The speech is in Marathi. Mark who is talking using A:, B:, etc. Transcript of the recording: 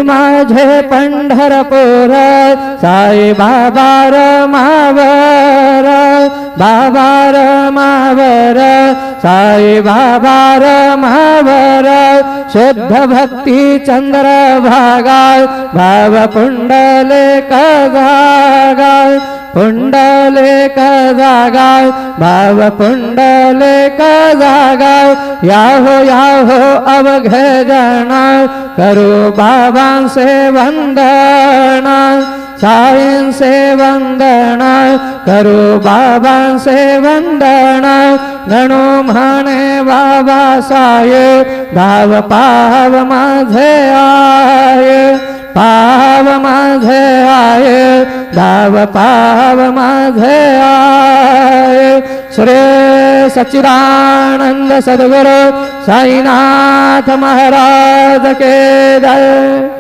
A: माझे पंढरपूर साई बाबा रमावर, बाबा रमावर, साई बाबा रमावर, शुद्ध भक्ती चंद्र भागा, भाव पुंडलिक जागा, पुंडलिक जागा, भाव पुंडलिक जागा, याहो अवघे जन, करू बाबांसे वंदना, साईंसे वंदना, करू बाबांसे वंदना, गणू म्हणे बाबा साये, भाव पाव माझे आये, पाव माझे आये, भाव पाव माझे आये। श्री सच्चिदानंद सद्गुरु साईनाथ महाराज के जय।